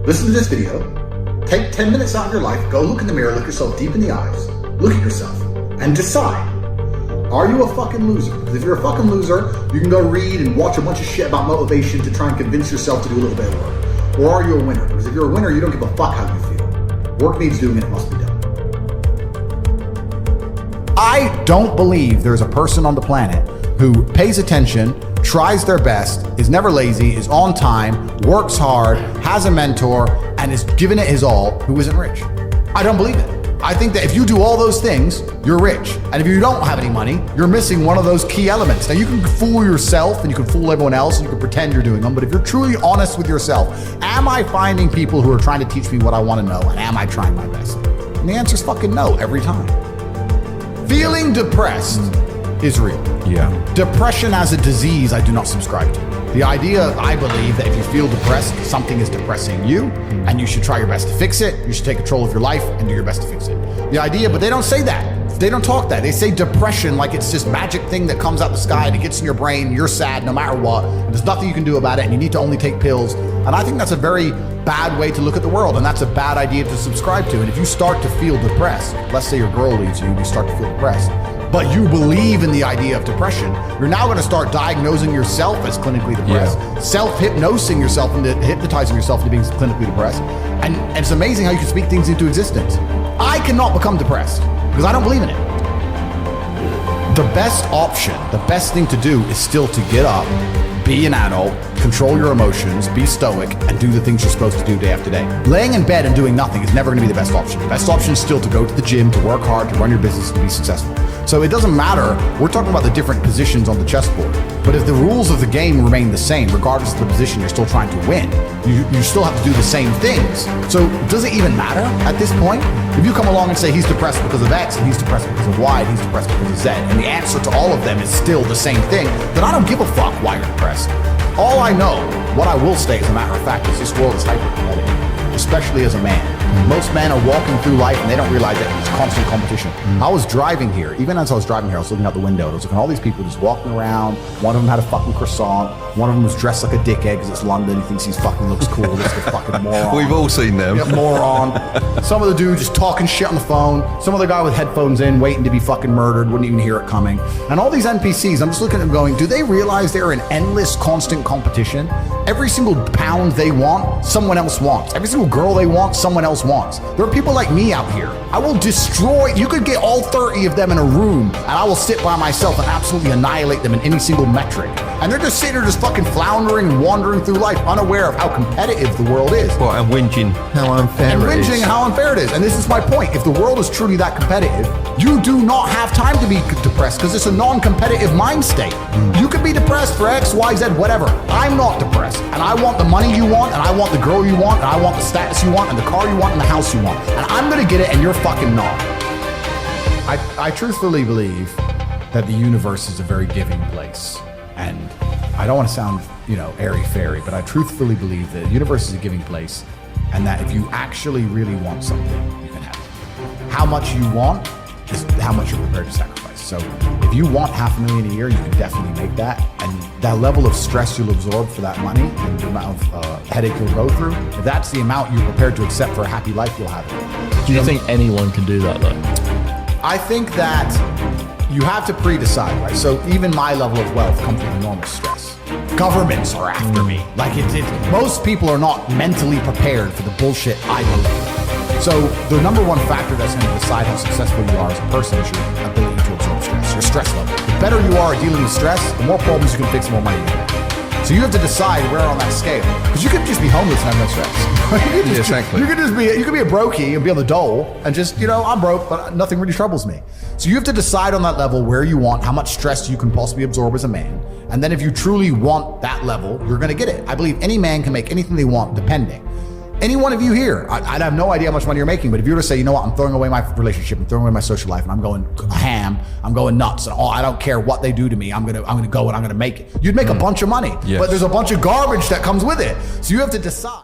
listen to this video, take 10 minutes out of your life, go look in the mirror, look yourself deep in the eyes, look at yourself, and decide, are you a fucking loser? Because if you're a fucking loser, you can go read and watch a bunch of shit about motivation to try and convince yourself to do a little bit of work. Or are you a winner? Because if you're a winner, you don't give a fuck how you feel. Work needs doing and it must be done. I don't believe there's a person on the planet who pays attention, tries their best, is never lazy, is on time, works hard, has a mentor, and is giving it his all, who isn't rich. I don't believe it. I think that if you do all those things, you're rich. And if you don't have any money, you're missing one of those key elements. Now you can fool yourself and you can fool everyone else and you can pretend you're doing them, but if you're truly honest with yourself, am I finding people who are trying to teach me what I want to know, and am I trying my best? And the answer is fucking no every time. Feeling depressed is real. Yeah. Depression as a disease, I do not subscribe to. The idea, I believe, that if you feel depressed, something is depressing you, and you should try your best to fix it. You should take control of your life and do your best to fix it. The idea, but they don't say that. They don't talk that. They say depression like it's this magic thing that comes out the sky and it gets in your brain, you're sad no matter what, and there's nothing you can do about it, and you need to only take pills. And I think that's a very bad way to look at the world, and that's a bad idea to subscribe to. And if you start to feel depressed, let's say your girl leaves you and you start to feel depressed, but you believe in the idea of depression, you're now going to start diagnosing yourself as clinically depressed, self-hypnosing yourself into hypnotizing yourself into being clinically depressed. And it's amazing how you can speak things into existence. I cannot become depressed because I don't believe in it. The best option, the best thing to do is still to get up, be an adult, control your emotions, be stoic, and do the things you're supposed to do day after day. Laying in bed and doing nothing is never going to be the best option. The best option is still to go to the gym, to work hard, to run your business, to be successful. So it doesn't matter, we're talking about the different positions on the chessboard. But if the rules of the game remain the same, regardless of the position you're still trying to win, you still have to do the same things. So does it even matter at this point? If you come along and say he's depressed because of X, and he's depressed because of Y, and he's depressed because of Z, and the answer to all of them is still the same thing, then I don't give a fuck why you're depressed. All I know, what I will state as a matter of fact, is this world is hyper-competitive, especially as a man. Most men are walking through life and they don't realize that it's constant competition. I was driving here, even as I was driving here, I was looking out the window and I was looking at all these people just walking around. One of them had a fucking croissant. One of them was dressed like a dickhead because it's London. He thinks he fucking looks cool. This is a fucking moron. We've all seen them. Yeah, moron. Some of the dude just talking shit on the phone. Some other guy with headphones in, waiting to be fucking murdered, wouldn't even hear it coming. And all these NPCs, I'm just looking at them going, do they realize they're in endless, constant competition? Every single pound they want, someone else wants. Every single girl they want, someone else wants. There are people like me out here. I will destroy, you could get all 30 of them in a room and I will sit by myself and absolutely annihilate them in any single metric. And they're just sitting there just fucking floundering and wandering through life unaware of how competitive the world is. Well, and whinging how unfair and it is. whinging how unfair it is. And this is my point. If the world is truly that competitive, you do not have time to be depressed because it's a non-competitive mind state. You could be depressed for X, Y, Z, whatever. I'm not depressed. And I want the money you want, and I want the girl you want, and I want the status you want, and the car you want, and the house you want. And I'm gonna get it, and you're fucking not. I truthfully believe that the universe is a very giving place. And I don't want to sound, airy-fairy, but I truthfully believe that the universe is a giving place, and that if you actually really want something, you can have it. How much you want is how much you're prepared to sacrifice. So if you want $500,000 a year, you can definitely make that. And that level of stress you'll absorb for that money and the amount of headache you'll go through, if that's the amount you're prepared to accept for a happy life, you'll have it. Do you think anyone can do that though? I think that you have to pre-decide, right? So even my level of wealth comes with enormous stress. Governments are after me. Like most people are not mentally prepared for the bullshit I believe. So the number one factor that's going to decide how successful you are as a person is your ability to absorb stress, your stress level. The better you are at dealing with stress, the more problems you can fix, the more money you can make. So you have to decide where on that scale, because you could just be homeless and have no stress. Exactly. You could be a brokey and be on the dole and just, I'm broke, but nothing really troubles me. So you have to decide on that level where you want, how much stress you can possibly absorb as a man. And then if you truly want that level, you're going to get it. I believe any man can make anything they want, depending. Any one of you here, I'd have no idea how much money you're making, but if you were to say, you know what, I'm throwing away my relationship, I'm throwing away my social life, and I'm going ham, I'm going nuts, and I don't care what they do to me, I'm gonna go and I'm gonna make it. You'd make a bunch of money, yes. But there's a bunch of garbage that comes with it. So you have to decide.